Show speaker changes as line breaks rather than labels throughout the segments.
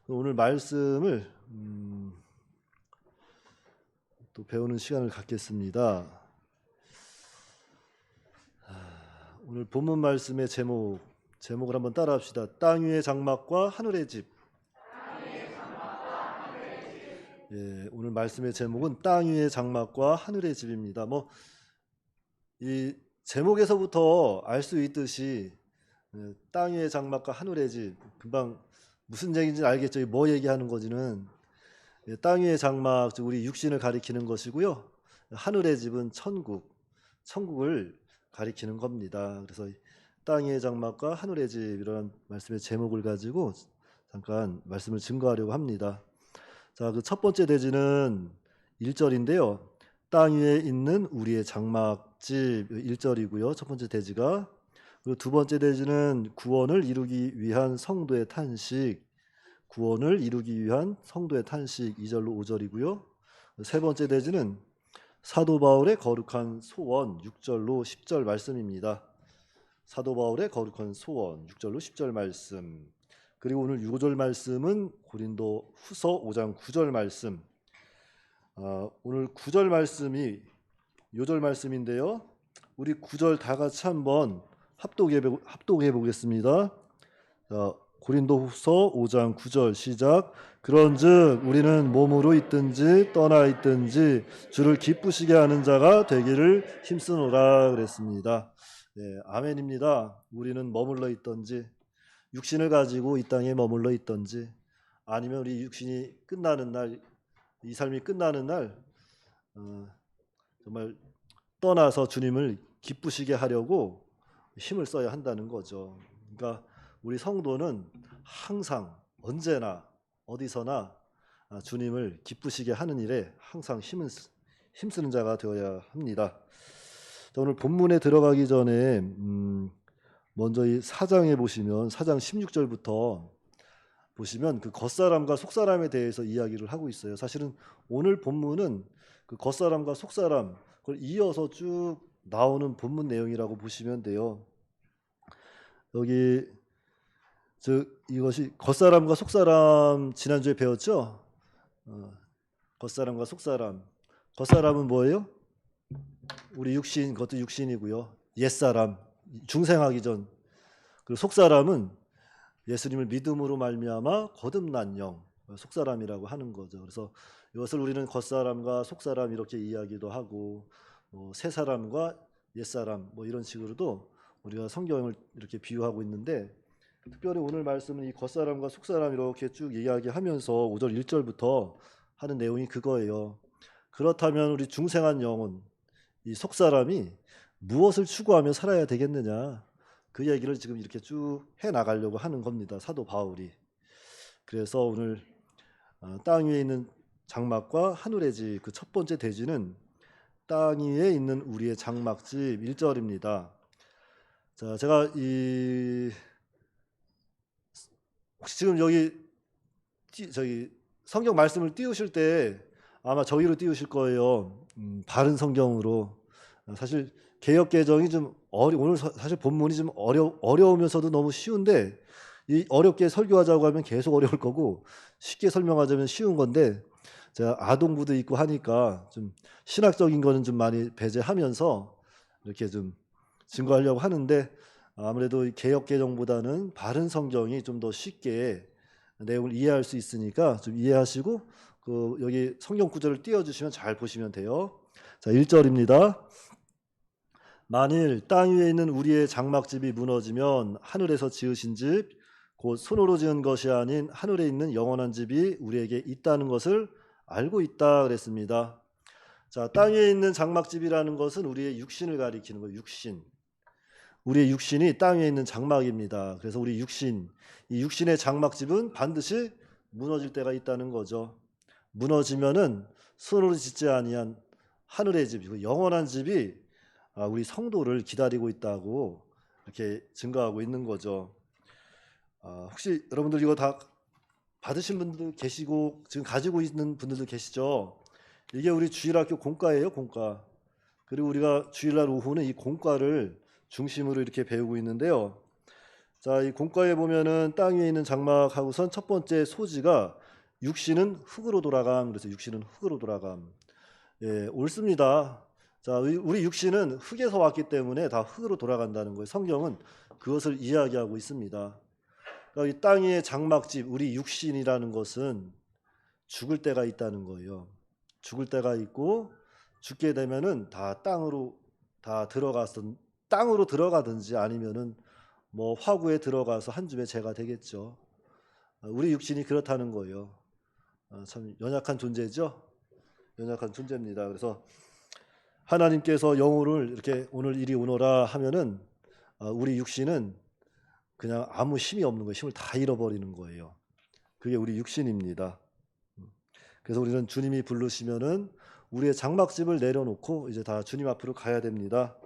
오늘 말씀을 또 배우는 시간을 갖겠습니다. 오늘 본문 말씀의 제목을 한번 따라합시다. 땅 위의 장막과 하늘의 집. 예, 오늘 말씀의 제목은 땅 위의 장막과 하늘의 집입니다. 이 제목에서부터 알 수 있듯이 땅 위의 장막과 하늘의 집, 금방 무슨 얘기인지 알겠죠? 뭐 얘기하는 건지는. 땅 위의 장막, 즉 우리 육신을 가리키는 것이고요. 하늘의 집은 천국을 가리키는 겁니다. 그래서 땅 위의 장막과 하늘의 집, 이런 말씀의 제목을 가지고 잠깐 말씀을 증거하려고 합니다. 자, 그 첫 번째 대지는 1절인데요. 땅 위에 있는 우리의 장막집, 1절이고요. 첫 번째 대지가. 그리고 두 번째 대지는 구원을 이루기 위한 성도의 탄식, 2절로 5절이고요. 세 번째 대지는 사도 바울의 거룩한 소원, 6절로 10절 말씀입니다. 사도 바울의 거룩한 소원, 6절로 10절 말씀. 그리고 오늘 6절 말씀은 고린도 후서 5장 9절 말씀. 오늘 9절 말씀이 요절 말씀인데요. 우리 9절 다 같이 한번 합독해 보겠습니다. 고린도후서 5장 9절 시작. 그런즉 우리는 몸으로 있든지 떠나 있든지 주를 기쁘시게 하는 자가 되기를 힘쓰노라 그랬습니다. 네, 아멘입니다. 우리는 머물러 있든지 육신을 가지고 이 땅에 머물러 있든지 아니면 우리 육신이 끝나는 날, 이 삶이 끝나는 날 정말 떠나서 주님을 기쁘시게 하려고 힘을 써야 한다는 거죠. 그러니까 우리 성도는 항상 언제나 어디서나 주님을 기쁘시게 하는 일에 항상 힘쓰는 자가 되어야 합니다. 자, 오늘 본문에 들어가기 전에 먼저 이 4장에 보시면 4장 16절부터 보시면 그 겉사람과 속사람에 대해서 이야기를 하고 있어요. 사실은 오늘 본문은 그 겉사람과 속사람 그걸 이어서 쭉 나오는 본문 내용이라고 보시면 돼요. 여기 이것이 겉사람과 속사람 지난주에 배웠죠? 겉사람과 속사람. 겉사람은 뭐예요? 우리 육신, 그것도 육신이고요. 옛사람, 중생하기 전. 그리고 속사람은 예수님을 믿음으로 말미암아 거듭난 영, 속사람이라고 하는 거죠. 그래서 이것을 우리는 겉사람과 속사람 이렇게 이야기도 하고 새 사람과 옛사람 이런 식으로도 우리가 성경을 이렇게 비유하고 있는데, 특별히 오늘 말씀은 이 겉사람과 속사람 이렇게 쭉 이야기하면서 5절 1절부터 하는 내용이 그거예요. 그렇다면 우리 중생한 영혼, 이 속사람이 무엇을 추구하며 살아야 되겠느냐, 그 얘기를 지금 이렇게 쭉 해나가려고 하는 겁니다. 사도 바울이. 그래서 오늘 땅 위에 있는 장막과 하늘의 집, 그 첫 번째 대지는 땅 위에 있는 우리의 장막집 1절입니다. 자, 제가 혹시 지금 여기 저기 성경 말씀을 띄우실 때 아마 저기로 띄우실 거예요. 바른 성경으로. 사실 개역 개정이 좀 오늘 사실 본문이 좀 어려우면서도 너무 쉬운데, 이 어렵게 설교하자고 하면 계속 어려울 거고 쉽게 설명하자면 쉬운 건데, 제가 아동부도 있고 하니까 좀 신학적인 거는 좀 많이 배제하면서 이렇게 좀 증거하려고 하는데, 아무래도 개역 개정보다는 바른 성경이 좀 더 쉽게 내용을 이해할 수 있으니까 좀 이해하시고 여기 성경 구절을 띄워주시면 잘 보시면 돼요. 자, 1절입니다. 만일 땅 위에 있는 우리의 장막집이 무너지면 하늘에서 지으신 집 곧 손으로 지은 것이 아닌 하늘에 있는 영원한 집이 우리에게 있다는 것을 알고 있다 그랬습니다. 자, 땅 위에 있는 장막집이라는 것은 우리의 육신을 가리키는 거예요. 육신. 우리의 육신이 땅 위에 있는 장막입니다. 그래서 우리 이 육신의 장막집은 반드시 무너질 때가 있다는 거죠. 무너지면은 손으로 짓지 아니한 하늘의 집, 영원한 집이 우리 성도를 기다리고 있다고 이렇게 증거하고 있는 거죠. 혹시 여러분들 이거 다 받으신 분들 계시고 지금 가지고 있는 분들도 계시죠? 이게 우리 주일학교 공과예요, 공과. 그리고 우리가 주일날 오후는 이 공과를 중심으로 이렇게 배우고 있는데요. 자, 이 공과에 보면은 땅 위에 있는 장막하고선 첫 번째 소지가 육신은 흙으로 돌아감. 그래서 육신은 흙으로 돌아감. 예, 옳습니다. 자, 우리 육신은 흙에서 왔기 때문에 다 흙으로 돌아간다는 거예요. 성경은 그것을 이야기하고 있습니다. 그러니까 이 땅 위의 장막집, 우리 육신이라는 것은 죽을 때가 있다는 거예요. 죽을 때가 있고 죽게 되면은 다 땅으로 들어가든지 아니면은 뭐 화구에 들어가서 한 줌의 재가 되겠죠. 우리 육신이 그렇다는 거예요. 참 연약한 존재죠. 연약한 존재입니다. 그래서 하나님께서 영혼을 이렇게 오늘 이리 오너라 하면은 우리 육신은 그냥 아무 힘이 없는 거예요. 힘을 다 잃어버리는 거예요. 그게 우리 육신입니다. 그래서 우리는 주님이 부르시면은 우리의 장막집을 내려놓고 이제 다 주님 앞으로 가야 됩니다.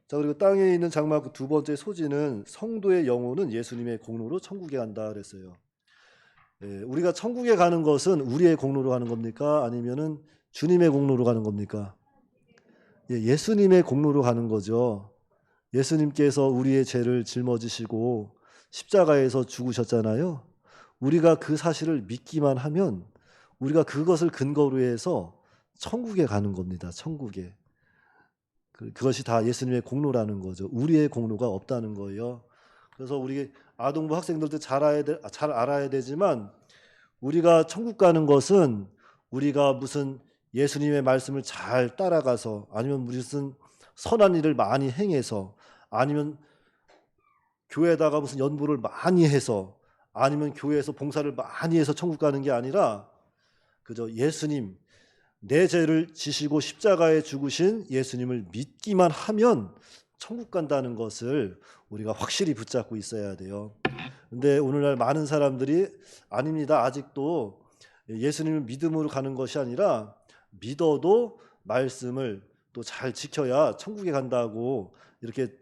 자, 그리고 땅에 있는 장막 두 번째 소지는 성도의 영혼은 예수님의 공로로 천국에 간다 그랬어요. 예, 우리가 천국에 가는 것은 우리의 공로로 가는 겁니까? 아니면은 주님의 공로로 가는 겁니까? 예, 예수님의 공로로 가는 거죠. 예수님께서 우리의 죄를 짊어지시고 십자가에서 죽으셨잖아요. 우리가 그 사실을 믿기만 하면 우리가 그것을 근거로 해서 천국에 가는 겁니다. 천국에. 그것이 다 예수님의 공로라는 거죠. 우리의 공로가 없다는 거예요. 그래서 우리 아동부 학생들도 잘 알아야 되지만 우리가 천국 가는 것은 우리가 무슨 예수님의 말씀을 잘 따라가서 아니면 무슨 선한 일을 많이 행해서 아니면 교회에다가 무슨 연부를 많이 해서 아니면 교회에서 봉사를 많이 해서 천국 가는 게 아니라 그저 예수님, 내 죄를 지시고 십자가에 죽으신 예수님을 믿기만 하면 천국 간다는 것을 우리가 확실히 붙잡고 있어야 돼요. 근데 오늘날 많은 사람들이 아닙니다. 아직도 예수님을 믿음으로 가는 것이 아니라 믿어도 말씀을 또 잘 지켜야 천국에 간다고 이렇게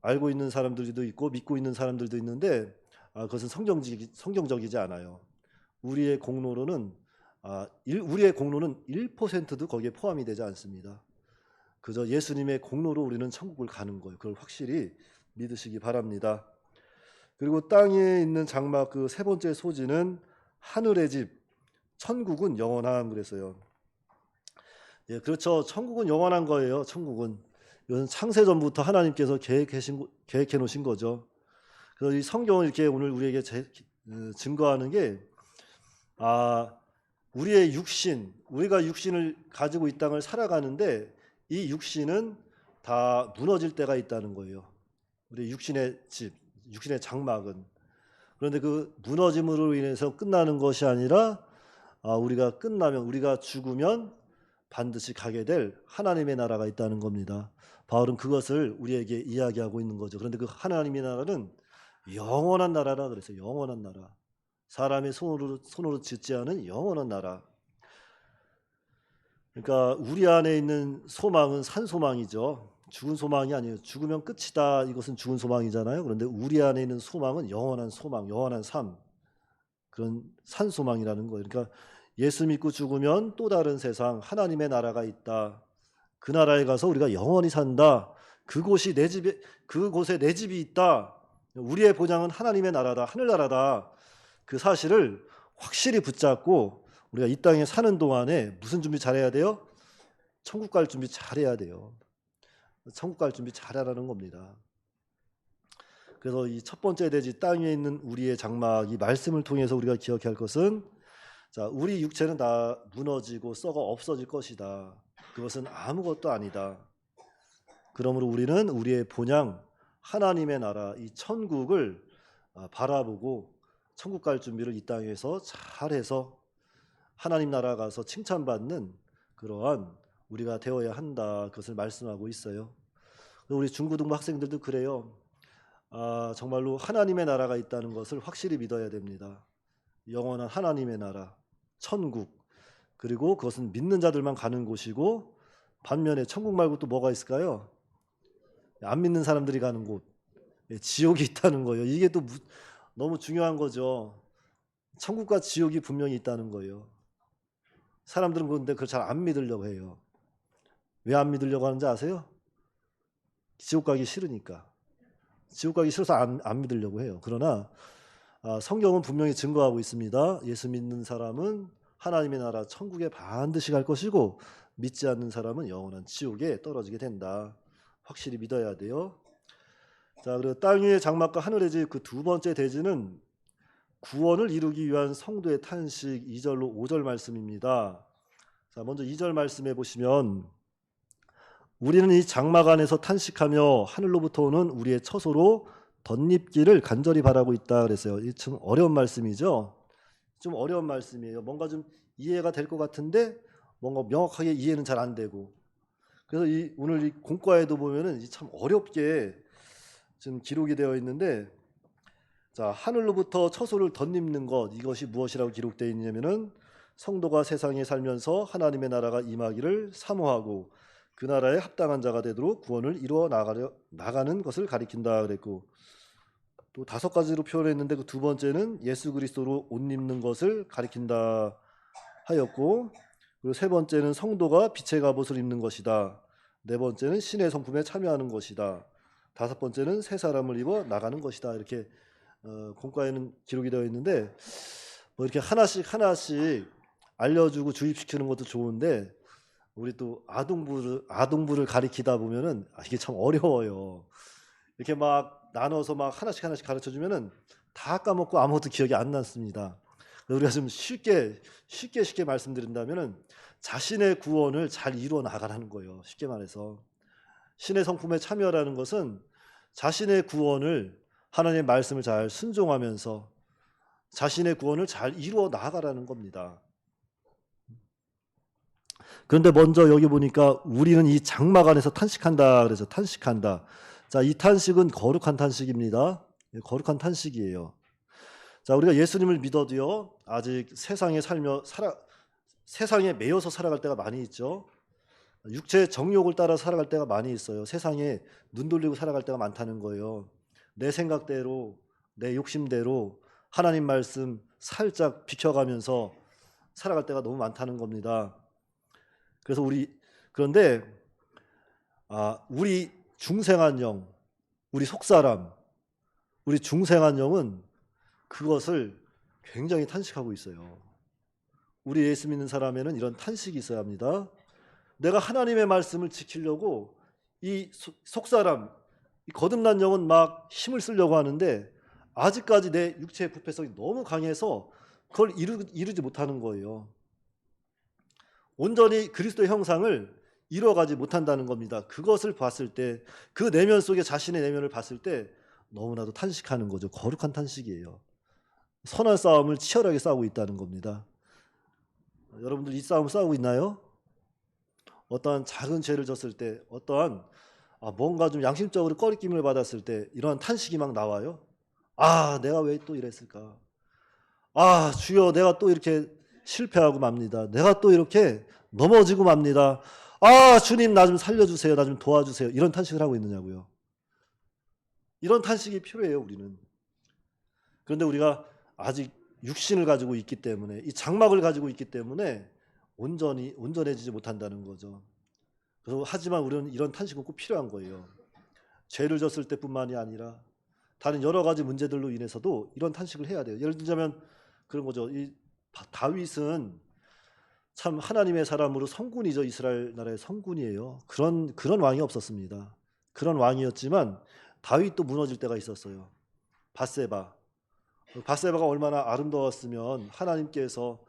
알고 있는 사람들도 있고 믿고 있는 사람들도 있는데 그것은 성경적이지 않아요. 우리의 공로는 1%도 거기에 포함이 되지 않습니다. 그저 예수님의 공로로 우리는 천국을 가는 거예요. 그걸 확실히 믿으시기 바랍니다. 그리고 땅에 있는 장막 그 세 번째 소지는 하늘의 집, 천국은 영원함 그랬어요. 예, 그렇죠. 천국은 영원한 거예요. 천국은 이건 창세전부터 하나님께서 계획해 놓으신 거죠. 그래서 이 성경을 이렇게 오늘 우리에게 증거하는 게 우리의 육신, 우리가 육신을 가지고 이 땅을 살아가는데 이 육신은 다 무너질 때가 있다는 거예요. 우리 육신의 집, 육신의 장막은. 그런데 그 무너짐으로 인해서 끝나는 것이 아니라 우리가 죽으면 반드시 가게 될 하나님의 나라가 있다는 겁니다. 바울은 그것을 우리에게 이야기하고 있는 거죠. 그런데 그 하나님의 나라는 영원한 나라라 그랬어요. 영원한 나라. 사람의 손으로 짓지 않은 영원한 나라. 그러니까 우리 안에 있는 소망은 산소망이죠. 죽은 소망이 아니에요. 죽으면 끝이다. 이것은 죽은 소망이잖아요. 그런데 우리 안에 있는 소망은 영원한 소망, 영원한 삶. 그런 산소망이라는 거예요. 그러니까 예수 믿고 죽으면 또 다른 세상, 하나님의 나라가 있다. 그 나라에 가서 우리가 영원히 산다. 그곳에 내 집이 있다. 우리의 보장은 하나님의 나라다. 하늘나라다. 그 사실을 확실히 붙잡고 우리가 이 땅에 사는 동안에 무슨 준비 잘해야 돼요? 천국 갈 준비 잘해야 돼요. 천국 갈 준비 잘하라는 겁니다. 그래서 이 첫 번째 대지 땅 위에 있는 우리의 장막, 이 말씀을 통해서 우리가 기억해야 할 것은 우리 육체는 다 무너지고 썩어 없어질 것이다. 그것은 아무것도 아니다. 그러므로 우리는 우리의 본향 하나님의 나라, 이 천국을 바라보고 천국 갈 준비를 이 땅에서 잘해서 하나님 나라 가서 칭찬받는 그러한 우리가 되어야 한다. 그것을 말씀하고 있어요. 우리 중고등부 학생들도 그래요. 정말로 하나님의 나라가 있다는 것을 확실히 믿어야 됩니다. 영원한 하나님의 나라, 천국. 그리고 그것은 믿는 자들만 가는 곳이고 반면에 천국 말고 또 뭐가 있을까요? 안 믿는 사람들이 가는 곳, 지옥이 있다는 거예요. 이게 또 너무 중요한 거죠. 천국과 지옥이 분명히 있다는 거예요. 사람들은 그런데 그걸 잘 안 믿으려고 해요. 왜 안 믿으려고 하는지 아세요? 지옥 가기 싫으니까. 지옥 가기 싫어서 안 믿으려고 해요. 그러나 성경은 분명히 증거하고 있습니다. 예수 믿는 사람은 하나님의 나라 천국에 반드시 갈 것이고 믿지 않는 사람은 영원한 지옥에 떨어지게 된다. 확실히 믿어야 돼요. 자, 그리고 땅 위의 장막과 하늘의 집 그 두 번째 대지는 구원을 이루기 위한 성도의 탄식 2절로 5절 말씀입니다. 자, 먼저 2절 말씀해 보시면 우리는 이 장막 안에서 탄식하며 하늘로부터 오는 우리의 처소로 덧입기를 간절히 바라고 있다 그랬어요. 이 참 어려운 말씀이죠. 좀 어려운 말씀이에요. 뭔가 좀 이해가 될 것 같은데 뭔가 명확하게 이해는 잘 안 되고. 그래서 오늘 이 공과에도 보면은 참 어렵게 지금 기록이 되어 있는데, 자, 하늘로부터 처소를 덧입는 것, 이것이 무엇이라고 기록되어 있냐면은 성도가 세상에 살면서 하나님의 나라가 임하기를 사모하고 그 나라에 합당한 자가 되도록 구원을 이루어 나가는 것을 가리킨다 그랬고, 또 5가지로 표현했는데 그 두 번째는 예수 그리스도로 옷 입는 것을 가리킨다 하였고, 그리고 세 번째는 성도가 빛의 갑옷을 입는 것이다. 네 번째는 신의 성품에 참여하는 것이다. 5번째는 새 사람을 입어 나가는 것이다. 이렇게 공과에는 기록이 되어 있는데, 뭐 이렇게 하나씩 알려주고 주입시키는 것도 좋은데 우리 또 아동부를 가리키다 보면은 이게 참 어려워요. 이렇게 막 나눠서 막 하나씩 가르쳐 주면은 다 까먹고 아무것도 기억이 안 났습니다. 우리가 좀 쉽게 말씀드린다면은 자신의 구원을 잘 이루어 나가라는 거예요. 쉽게 말해서 신의 성품에 참여라는 것은 자신의 구원을 하나님의 말씀을 잘 순종하면서 자신의 구원을 잘 이루어 나가라는 겁니다. 그런데 먼저 여기 보니까 우리는 이 장막 안에서 탄식한다 그래서 탄식한다. 자, 이 탄식은 거룩한 탄식입니다. 거룩한 탄식이에요. 자, 우리가 예수님을 믿어도요 아직 세상에 매여서 살아갈 때가 많이 있죠. 육체의 정욕을 따라 살아갈 때가 많이 있어요. 세상에 눈 돌리고 살아갈 때가 많다는 거예요. 내 생각대로, 내 욕심대로 하나님 말씀 살짝 비켜가면서 살아갈 때가 너무 많다는 겁니다. 그래서 그런데 우리 중생한 영, 우리 속사람, 우리 중생한 영은 그것을 굉장히 탄식하고 있어요. 우리 예수 믿는 사람에는 이런 탄식이 있어야 합니다. 내가 하나님의 말씀을 지키려고 이 속사람, 이 거듭난 영은 막 힘을 쓰려고 하는데 아직까지 내 육체의 부패성이 너무 강해서 그걸 이루지 못하는 거예요. 온전히 그리스도의 형상을 이루어가지 못한다는 겁니다. 그것을 봤을 때, 그 내면 속에 자신의 내면을 봤을 때 너무나도 탄식하는 거죠. 거룩한 탄식이에요. 선한 싸움을 치열하게 싸우고 있다는 겁니다. 여러분들 이 싸움 싸우고 있나요? 어떠한 작은 죄를 졌을 때, 어떠한 뭔가 좀 양심적으로 꺼리낌을 받았을 때 이런 탄식이 막 나와요. 내가 왜 또 이랬을까? 주여, 내가 또 이렇게 실패하고 맙니다. 내가 또 이렇게 넘어지고 맙니다. 주님, 나 좀 살려주세요. 나 좀 도와주세요. 이런 탄식을 하고 있느냐고요. 이런 탄식이 필요해요, 우리는. 그런데 우리가 아직 육신을 가지고 있기 때문에, 이 장막을 가지고 있기 때문에 온전해지지 못한다는 거죠. 그래서 하지만 우리는 이런 탄식은 꼭 필요한 거예요. 죄를 졌을 때뿐만이 아니라 다른 여러 가지 문제들로 인해서도 이런 탄식을 해야 돼요. 예를 들자면 그런 거죠. 이 다윗은 참 하나님의 사람으로 성군이죠. 이스라엘 나라의 성군이에요. 그런 왕이 없었습니다. 그런 왕이었지만 다윗도 무너질 때가 있었어요. 바세바가 얼마나 아름다웠으면 하나님께서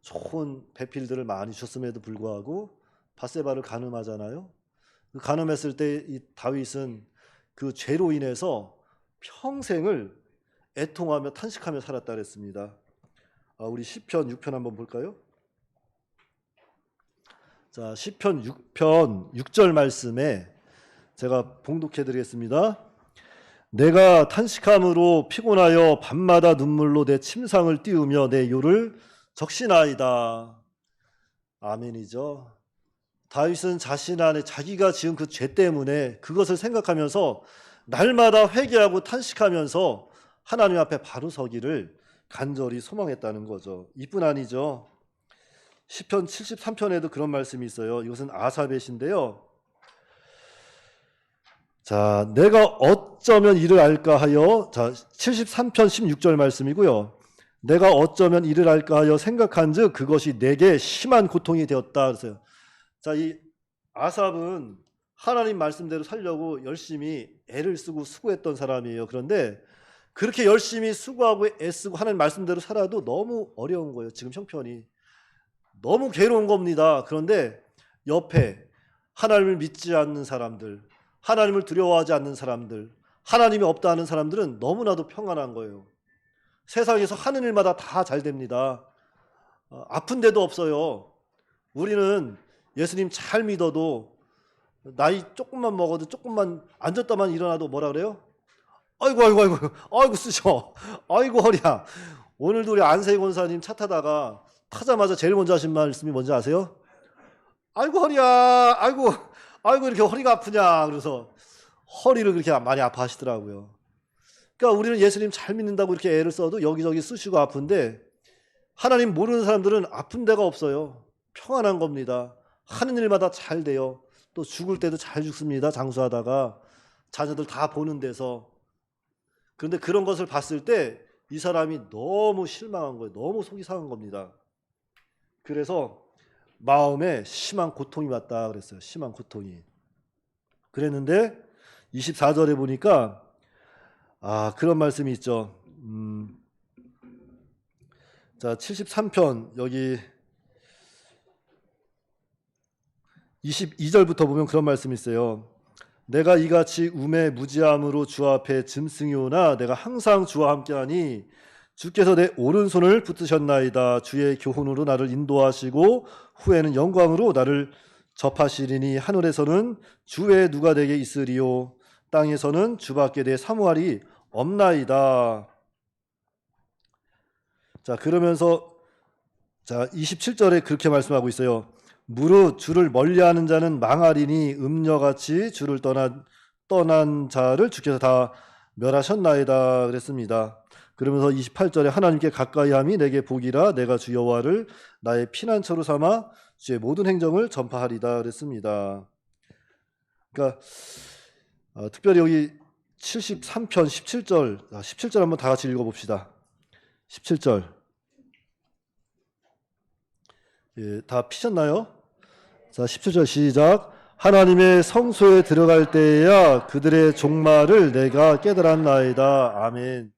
좋은 배필들을 많이 주셨음에도 불구하고 바세바를 간음하잖아요. 그 간음했을 때 이 다윗은 그 죄로 인해서 평생을 애통하며 탄식하며 살았다 그랬습니다. 우리 시편 6편 한번 볼까요? 자, 시편 6편 6절 말씀에 제가 봉독해 드리겠습니다. 내가 탄식함으로 피곤하여 밤마다 눈물로 내 침상을 띄우며 내 요를 적시나이다. 아멘이죠. 다윗은 자신 안에 자기가 지은 그 죄 때문에 그것을 생각하면서 날마다 회개하고 탄식하면서 하나님 앞에 바로 서기를 간절히 소망했다는 거죠. 이뿐 아니죠. 시편 73편에도 그런 말씀이 있어요. 이것은 아사벳인데요. 자, 내가 어쩌면 이를 알까 하여, 자, 73편 16절 말씀이고요. 내가 어쩌면 이를 알까 하여 생각한즉 그것이 내게 심한 고통이 되었다 그랬어요. 자, 이 아삽은 하나님 말씀대로 살려고 열심히 애를 쓰고 수고했던 사람이에요. 그런데 그렇게 열심히 수고하고 애쓰고 하나님 말씀대로 살아도 너무 어려운 거예요. 지금 형편이 너무 괴로운 겁니다. 그런데 옆에 하나님을 믿지 않는 사람들, 하나님을 두려워하지 않는 사람들, 하나님이 없다는 사람들은 너무나도 평안한 거예요. 세상에서 하는 일마다 다 잘 됩니다. 아픈 데도 없어요. 우리는 예수님 잘 믿어도 나이 조금만 먹어도 조금만 앉았다만 일어나도 뭐라 그래요? 아이고 아이고 아이고 아이고 쓰셔. 아이고 허리야. 오늘도 우리 안세희 권사님 차 타다가 타자마자 제일 먼저 하신 말씀이 뭔지 아세요? 아이고 허리야. 아이고 아이고 이렇게 허리가 아프냐. 그래서 허리를 그렇게 많이 아파하시더라고요. 그러니까 우리는 예수님 잘 믿는다고 이렇게 애를 써도 여기저기 쑤시고 아픈데 하나님 모르는 사람들은 아픈 데가 없어요. 평안한 겁니다. 하는 일마다 잘 돼요. 또 죽을 때도 잘 죽습니다. 장수하다가 자녀들 다 보는 데서. 그런데 그런 것을 봤을 때 이 사람이 너무 실망한 거예요. 너무 속이 상한 겁니다. 그래서 마음에 심한 고통이 왔다 그랬어요. 심한 고통이. 그랬는데 24절에 보니까 그런 말씀이 있죠. 자, 73편 여기 22절부터 보면 그런 말씀이 있어요. 내가 이같이 우매 무지함으로 주 앞에 짐승이오나 내가 항상 주와 함께하니 주께서 내 오른손을 붙드셨나이다. 주의 교훈으로 나를 인도하시고 후에는 영광으로 나를 접하시리니 하늘에서는 주 외에 누가 내게 있으리요 땅에서는 주밖에 내 사모할이 없나이다. 자, 그러면서 자 27절에 그렇게 말씀하고 있어요. 무릇 주를 멀리하는 자는 망하리니 음녀같이 주를 떠난 자를 주께서 다 멸하셨나이다 그랬습니다. 그러면서 28절에 하나님께 가까이함이 내게 복이라 내가 주 여호와를 나의 피난처로 삼아 주의 모든 행정을 전파하리다 그랬습니다. 그러니까 특별히 여기 73편 17절 17절 한번 다 같이 읽어봅시다. 17절 다 피셨나요? 자, 17절 시작. 하나님의 성소에 들어갈 때에야 그들의 종말을 내가 깨달았나이다. 아멘.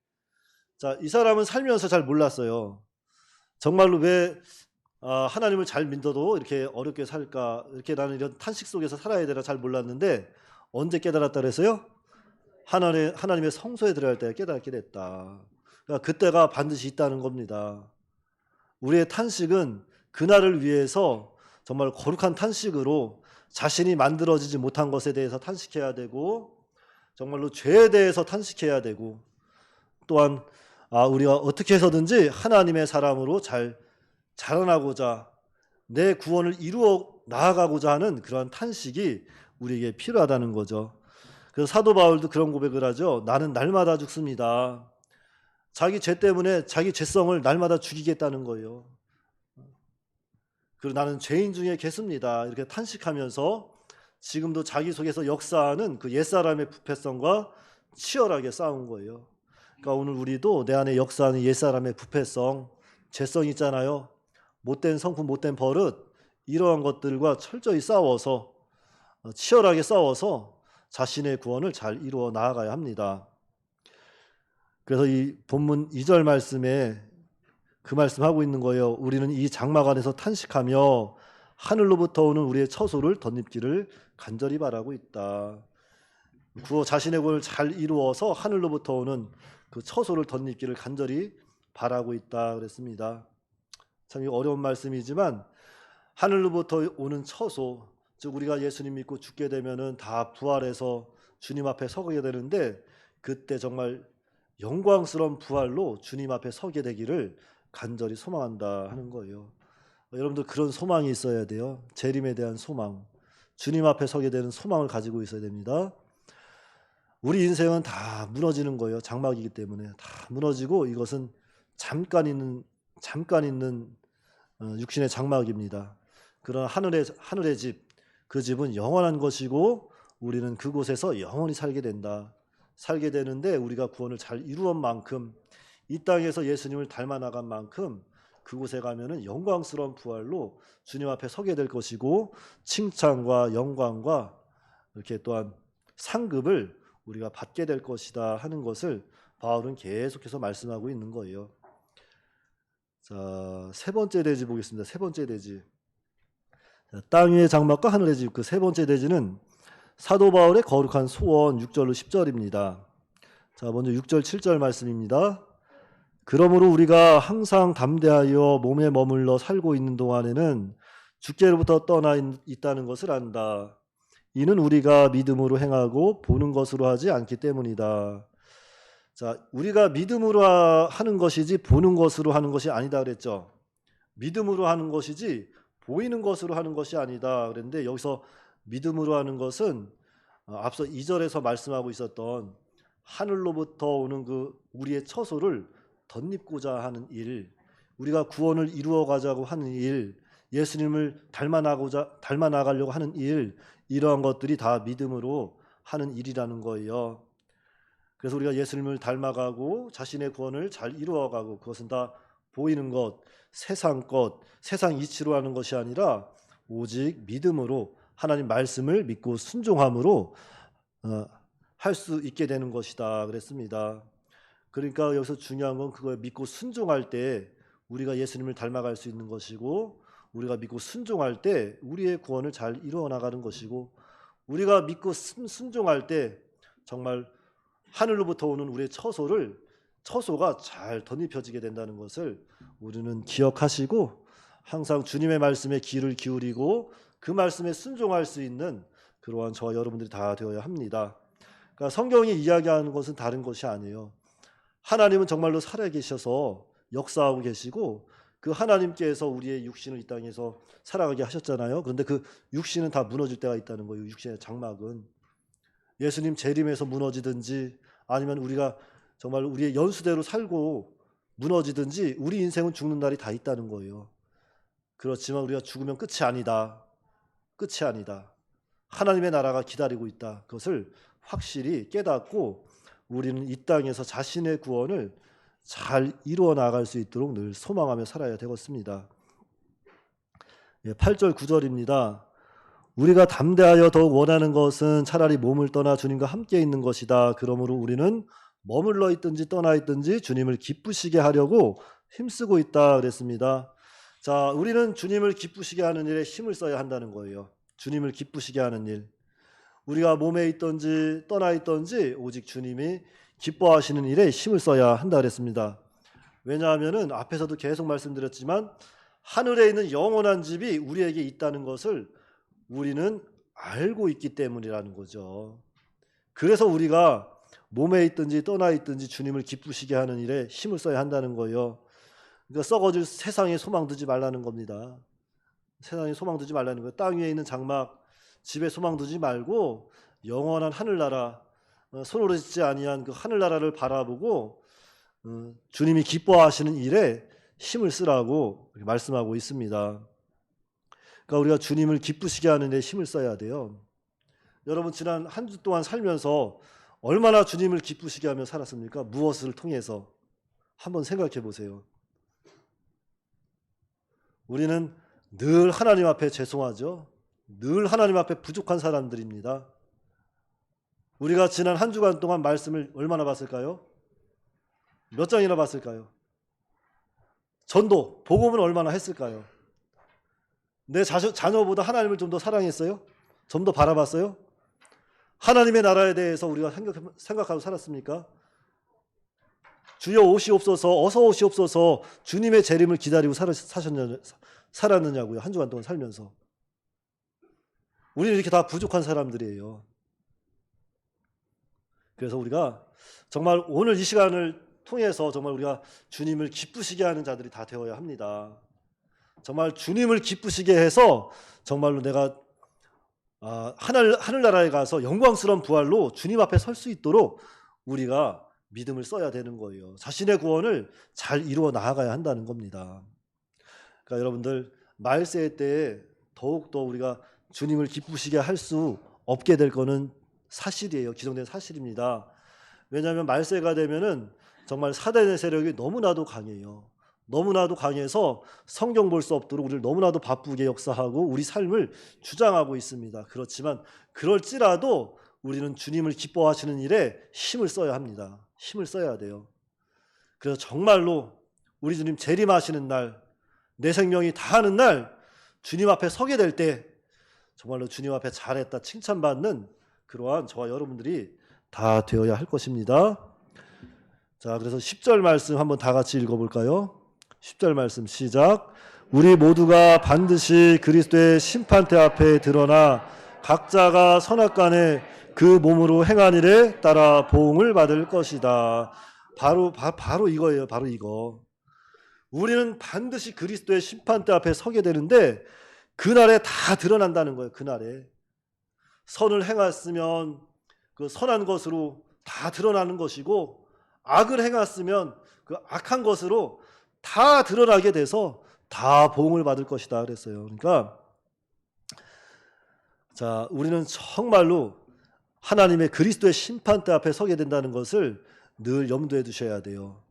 자, 이 사람은 살면서 잘 몰랐어요. 정말로 왜 하나님을 잘 믿어도 이렇게 어렵게 살까? 이렇게 나는 이런 탄식 속에서 살아야 되나 잘 몰랐는데 언제 깨달았다 그랬어요? 하나님의 성소에 들어갈 때 깨닫게 됐다. 그러니까 그때가 반드시 있다는 겁니다. 우리의 탄식은 그날을 위해서 정말 거룩한 탄식으로 자신이 만들어지지 못한 것에 대해서 탄식해야 되고 정말로 죄에 대해서 탄식해야 되고 또한 우리가 어떻게 해서든지 하나님의 사람으로 잘 자라나고자 내 구원을 이루어 나아가고자 하는 그런 탄식이 우리에게 필요하다는 거죠. 그래서 사도 바울도 그런 고백을 하죠. 나는 날마다 죽습니다. 자기 죄 때문에 자기 죄성을 날마다 죽이겠다는 거예요. 그리고 나는 죄인 중에 개수입니다. 이렇게 탄식하면서 지금도 자기 속에서 역사하는 그 옛사람의 부패성과 치열하게 싸운 거예요. 그러니까 오늘 우리도 내 안에 역사하는 옛사람의 부패성, 죄성 있잖아요. 못된 성품, 못된 버릇 이러한 것들과 철저히 싸워서 치열하게 싸워서 자신의 구원을 잘 이루어 나아가야 합니다. 그래서 이 본문 2절 말씀에 그 말씀하고 있는 거예요. 우리는 이 장막 안에서 탄식하며 하늘로부터 오는 우리의 처소를 덧입기를 간절히 바라고 있다. 자신의 구원을 잘 이루어서 하늘로부터 오는 그 처소를 덧입기를 간절히 바라고 있다 그랬습니다. 참 어려운 말씀이지만 하늘로부터 오는 처소, 즉 우리가 예수님 믿고 죽게 되면은 다 부활해서 주님 앞에 서게 되는데 그때 정말 영광스러운 부활로 주님 앞에 서게 되기를 간절히 소망한다 하는 거예요. 여러분들 그런 소망이 있어야 돼요. 재림에 대한 소망, 주님 앞에 서게 되는 소망을 가지고 있어야 됩니다. 우리 인생은 다 무너지는 거예요. 장막이기 때문에 다 무너지고 이것은 잠깐 있는 육신의 장막입니다. 그러나 하늘의 집, 그 집은 영원한 것이고 우리는 그곳에서 영원히 살게 된다. 살게 되는데 우리가 구원을 잘 이루었 만큼, 이 땅에서 예수님을 닮아 나간 만큼 그곳에 가면은 영광스러운 부활로 주님 앞에 서게 될 것이고, 칭찬과 영광과 이렇게 또한 상급을 우리가 받게 될 것이다 하는 것을 바울은 계속해서 말씀하고 있는 거예요. 자, 세 번째 대지 보겠습니다. 세 번째 대지. 땅 위의 장막과 하늘의 집, 그 세 번째 대지는 사도 바울의 거룩한 소원 6절로 10절입니다. 자, 먼저 6절 7절 말씀입니다. 그러므로 우리가 항상 담대하여 몸에 머물러 살고 있는 동안에는 주께로부터 떠나 있다는 것을 안다. 이는 우리가 믿음으로 행하고 보는 것으로 하지 않기 때문이다. 자, 우리가 믿음으로 하는 것이지 보는 것으로 하는 것이 아니다 그랬죠. 믿음으로 하는 것이지 보이는 것으로 하는 것이 아니다 그랬는데, 여기서 믿음으로 하는 것은 앞서 2절에서 말씀하고 있었던 하늘로부터 오는 그 우리의 처소를 덧입고자 하는 일, 우리가 구원을 이루어 가자고 하는 일, 예수님을 닮아 나가려고 하는 일, 이러한 것들이 다 믿음으로 하는 일이라는 거예요. 그래서 우리가 예수님을 닮아가고 자신의 구원을 잘 이루어가고, 그것은 다 보이는 것, 세상 것, 세상 이치로 하는 것이 아니라 오직 믿음으로 하나님 말씀을 믿고 순종함으로 할 수 있게 되는 것이다 그랬습니다. 그러니까 여기서 중요한 건 그거에 믿고 순종할 때 우리가 예수님을 닮아갈 수 있는 것이고, 우리가 믿고 순종할 때 우리의 구원을 잘 이루어 나가는 것이고, 우리가 믿고 순종할 때 정말 하늘로부터 오는 우리의 처소가 잘 덧입혀지게 된다는 것을 우리는 기억하시고, 항상 주님의 말씀에 귀를 기울이고 그 말씀에 순종할 수 있는 그러한 저와 여러분들이 다 되어야 합니다. 그러니까 성경이 이야기하는 것은 다른 것이 아니에요. 하나님은 정말로 살아계셔서 역사하고 계시고, 그 하나님께서 우리의 육신을 이 땅에서 살아가게 하셨잖아요. 그런데 그 육신은 다 무너질 때가 있다는 거예요. 육신의 장막은 예수님 재림에서 무너지든지, 아니면 우리가 정말 우리의 연수대로 살고 무너지든지, 우리 인생은 죽는 날이 다 있다는 거예요. 그렇지만 우리가 죽으면 끝이 아니다. 끝이 아니다. 하나님의 나라가 기다리고 있다. 그것을 확실히 깨닫고 우리는 이 땅에서 자신의 구원을 잘 이루어 나갈 수 있도록 늘 소망하며 살아야 되겠습니다. 8절 9절입니다. 우리가 담대하여 더욱 원하는 것은 차라리 몸을 떠나 주님과 함께 있는 것이다. 그러므로 우리는 머물러 있든지 떠나 있든지 주님을 기쁘시게 하려고 힘쓰고 있다 그랬습니다. 자, 우리는 주님을 기쁘시게 하는 일에 힘을 써야 한다는 거예요. 주님을 기쁘시게 하는 일. 우리가 몸에 있든지 떠나 있든지 오직 주님이 기뻐하시는 일에 힘을 써야 한다 그랬습니다. 왜냐하면은 앞에서도 계속 말씀드렸지만 하늘에 있는 영원한 집이 우리에게 있다는 것을 우리는 알고 있기 때문이라는 거죠. 그래서 우리가 몸에 있든지 떠나 있든지 주님을 기쁘시게 하는 일에 힘을 써야 한다는 거예요. 그러니까 썩어질 세상에 소망 두지 말라는 겁니다. 세상에 소망 두지 말라는 거예요. 땅 위에 있는 장막, 집에 소망 두지 말고 영원한 하늘나라, 손으로 짓지 아니한 그 하늘나라를 바라보고 주님이 기뻐하시는 일에 힘을 쓰라고 말씀하고 있습니다. 그러니까 우리가 주님을 기쁘시게 하는 데 힘을 써야 돼요. 여러분, 지난 한 주 동안 살면서 얼마나 주님을 기쁘시게 하며 살았습니까? 무엇을 통해서? 한번 생각해 보세요. 우리는 늘 하나님 앞에 죄송하죠. 늘 하나님 앞에 부족한 사람들입니다. 우리가 지난 한 주간 동안 말씀을 얼마나 봤을까요? 몇 장이나 봤을까요? 전도, 복음은 얼마나 했을까요? 내 자녀보다 하나님을 좀 더 사랑했어요? 좀 더 바라봤어요? 하나님의 나라에 대해서 우리가 생각하고 살았습니까? 주여 오시옵소서, 어서 오시옵소서, 주님의 재림을 기다리고 살았느냐고요. 한 주간 동안 살면서. 우리는 이렇게 다 부족한 사람들이에요. 그래서 우리가 정말 오늘 이 시간을 통해서 정말 우리가 주님을 기쁘시게 하는 자들이 다 되어야 합니다. 정말 주님을 기쁘시게 해서 정말로 내가 하늘나라에 가서 영광스러운 부활로 주님 앞에 설 수 있도록 우리가 믿음을 써야 되는 거예요. 자신의 구원을 잘 이루어 나아가야 한다는 겁니다. 그러니까 여러분들, 말세 때에 더욱더 우리가 주님을 기쁘시게 할 수 없게 될 거는 사실이에요. 기정된 사실입니다. 왜냐하면 말세가 되면은 정말 사단의 세력이 너무나도 강해요. 너무나도 강해서 성경 볼 수 없도록 우리를 너무나도 바쁘게 역사하고 우리 삶을 주장하고 있습니다. 그렇지만 그럴지라도 우리는 주님을 기뻐하시는 일에 힘을 써야 합니다. 힘을 써야 돼요. 그래서 정말로 우리 주님 재림하시는 날, 내 생명이 다하는 날 주님 앞에 서게 될 때 정말로 주님 앞에 잘했다 칭찬받는 그러한 저와 여러분들이 다 되어야 할 것입니다. 자, 그래서 10절 말씀 한번 다 같이 읽어볼까요? 10절 말씀 시작. 우리 모두가 반드시 그리스도의 심판대 앞에 드러나 각자가 선악간에 그 몸으로 행한 일에 따라 보응을 받을 것이다. 바로 이거예요. 바로 이거. 우리는 반드시 그리스도의 심판대 앞에 서게 되는데 그날에 다 드러난다는 거예요. 그날에. 선을 행했으면 그 선한 것으로 다 드러나는 것이고 악을 행했으면 그 악한 것으로 다 드러나게 돼서 다 보응을 받을 것이다 그랬어요. 그러니까 자, 우리는 정말로 하나님의 그리스도의 심판대 앞에 서게 된다는 것을 늘 염두에 두셔야 돼요.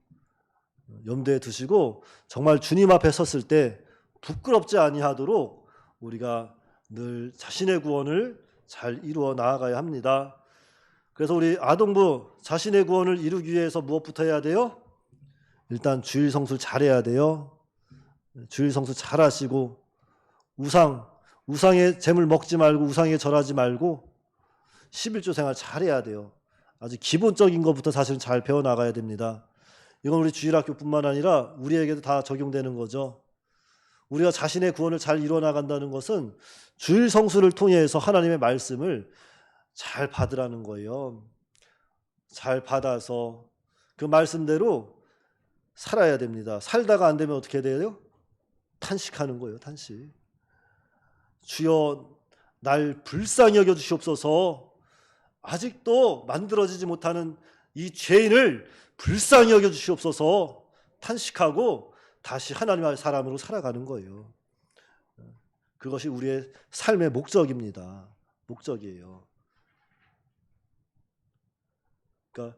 염두에 두시고 정말 주님 앞에 섰을 때 부끄럽지 아니하도록 우리가 늘 자신의 구원을 잘 이루어 나아가야 합니다. 그래서 우리 아동부 자신의 구원을 이루기 위해서 무엇부터 해야 돼요? 일단 주일 성수를 잘해야 돼요. 주일 성수 잘하시고 우상의 재물 먹지 말고 우상에 절하지 말고 11조 생활 잘해야 돼요. 아주 기본적인 것부터 사실은 잘 배워나가야 됩니다. 이건 우리 주일학교뿐만 아니라 우리에게도 다 적용되는 거죠. 우리가 자신의 구원을 잘 이뤄나간다는 것은 주일 성수를 통해서 하나님의 말씀을 잘 받으라는 거예요. 잘 받아서 그 말씀대로 살아야 됩니다. 살다가 안 되면 어떻게 돼요? 탄식하는 거예요. 탄식. 주여 날 불쌍히 여겨 주시옵소서. 아직도 만들어지지 못하는 이 죄인을 불쌍히 여겨 주시옵소서. 탄식하고 다시 하나님의 사람으로 살아가는 거예요. 그것이 우리의 삶의 목적입니다. 목적이에요. 그러니까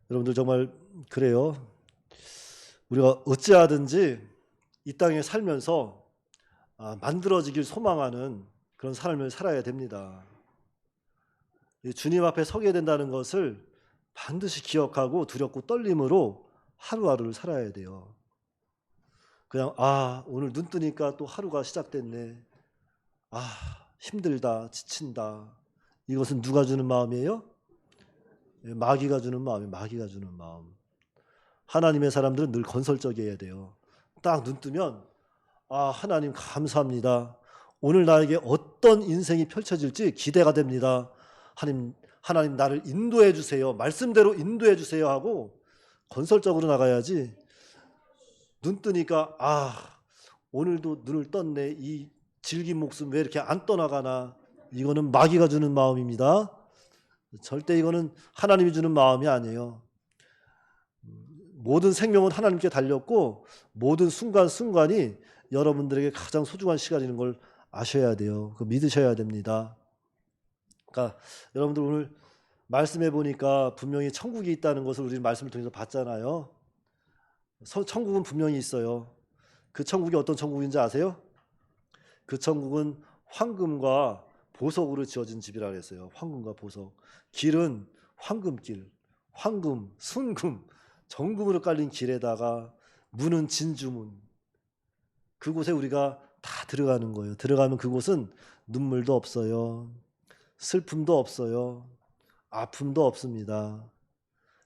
여러분들 정말 그래요. 우리가 어찌하든지 이 땅에 살면서 만들어지길 소망하는 그런 삶을 살아야 됩니다. 주님 앞에 서게 된다는 것을 반드시 기억하고 두렵고 떨림으로 하루하루를 살아야 돼요. 그냥 오늘 눈 뜨니까 또 하루가 시작됐네. 힘들다, 지친다. 이것은 누가 주는 마음이에요? 마귀가 주는 마음이에요. 마귀가 주는 마음. 하나님의 사람들은 늘 건설적이어야 돼요. 딱 눈 뜨면 하나님 감사합니다. 오늘 나에게 어떤 인생이 펼쳐질지 기대가 됩니다. 하나님 나를 인도해 주세요. 말씀대로 인도해 주세요 하고 건설적으로 나가야지. 눈 뜨니까 오늘도 눈을 떴네. 이 질긴 목숨 왜 이렇게 안 떠나가나. 이거는 마귀가 주는 마음입니다. 절대 이거는 하나님이 주는 마음이 아니에요. 모든 생명은 하나님께 달렸고 모든 순간순간이 여러분들에게 가장 소중한 시간인 걸 아셔야 돼요. 그거 믿으셔야 됩니다. 그러니까 여러분들 오늘 말씀해 보니까 분명히 천국이 있다는 것을 우리 말씀을 통해서 봤잖아요. 천국은 분명히 있어요. 그 천국이 어떤 천국인지 아세요? 그 천국은 황금과 보석으로 지어진 집이라 그랬어요. 황금과 보석. 길은 황금길, 황금, 순금, 정금으로 깔린 길에다가 문은 진주문. 그곳에 우리가 다 들어가는 거예요. 들어가면 그곳은 눈물도 없어요. 슬픔도 없어요. 아픔도 없습니다.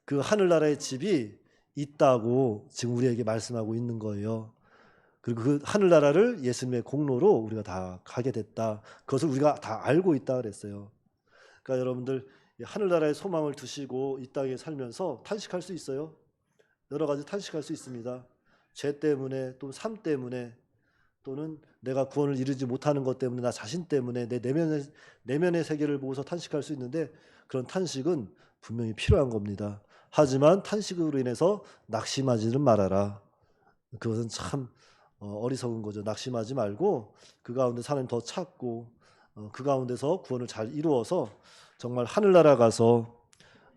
그 하늘나라의 집이 있다고 지금 우리에게 말씀하고 있는 거예요. 그리고 그 하늘나라를 예수님의 공로로 우리가 다 가게 됐다. 그것을 우리가 다 알고 있다 그랬어요. 그러니까 여러분들 하늘나라의 소망을 두시고 이 땅에 살면서 탄식할 수 있어요. 여러 가지 탄식할 수 있습니다. 죄 때문에 또는 삶 때문에 또는 내가 구원을 이루지 못하는 것 때문에 나 자신 때문에 내 내면의 세계를 보고서 탄식할 수 있는데 그런 탄식은 분명히 필요한 겁니다. 하지만 탄식으로 인해서 낙심하지는 말아라. 그것은 참 어리석은 거죠. 낙심하지 말고 그 가운데 하나님 더 찾고 그 가운데서 구원을 잘 이루어서 정말 하늘나라 가서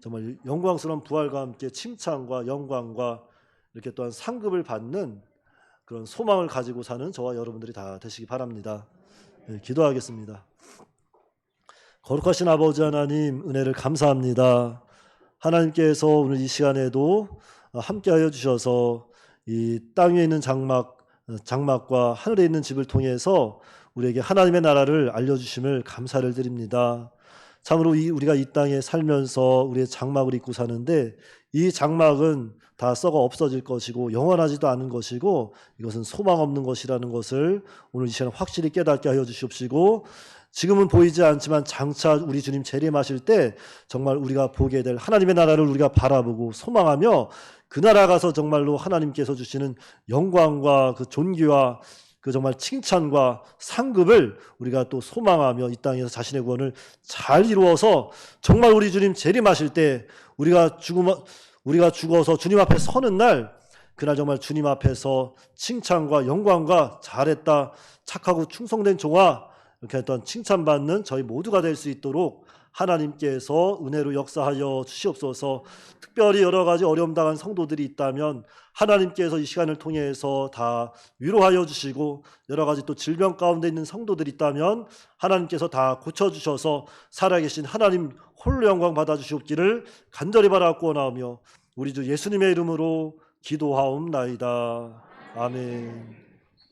정말 영광스러운 부활과 함께 칭찬과 영광과 이렇게 또한 상급을 받는 그런 소망을 가지고 사는 저와 여러분들이 다 되시기 바랍니다. 네, 기도하겠습니다. 거룩하신 아버지 하나님, 은혜를 감사합니다. 하나님께서 오늘 이 시간에도 함께하여 주셔서 이 땅 위에 있는 장막과 하늘에 있는 집을 통해서 우리에게 하나님의 나라를 알려주심을 감사를 드립니다. 참으로 우리가 이 땅에 살면서 우리의 장막을 입고 사는데, 이 장막은 다 썩어 없어질 것이고 영원하지도 않은 것이고 이것은 소망 없는 것이라는 것을 오늘 이 시간 확실히 깨닫게 하여 주시옵시고, 지금은 보이지 않지만 장차 우리 주님 재림하실 때 정말 우리가 보게 될 하나님의 나라를 우리가 바라보고 소망하며 그 나라 가서 정말로 하나님께서 주시는 영광과 그 존귀와 그 정말 칭찬과 상급을 우리가 또 소망하며 이 땅에서 자신의 구원을 잘 이루어서 정말 우리 주님 재림하실 때 우리가 죽어서 주님 앞에 서는 날, 그날 정말 주님 앞에서 칭찬과 영광과 잘했다, 착하고 충성된 종아, 이렇게 했던 칭찬받는 저희 모두가 될 수 있도록 하나님께서 은혜로 역사하여 주시옵소서. 특별히 여러 가지 어려움 당한 성도들이 있다면 하나님께서 이 시간을 통해서 다 위로하여 주시고, 여러 가지 또 질병 가운데 있는 성도들이 있다면 하나님께서 다 고쳐주셔서 살아계신 하나님 홀로 영광 받아주시옵기를 간절히 바라고 원하오며 우리 주 예수님의 이름으로 기도하옵나이다. 아멘.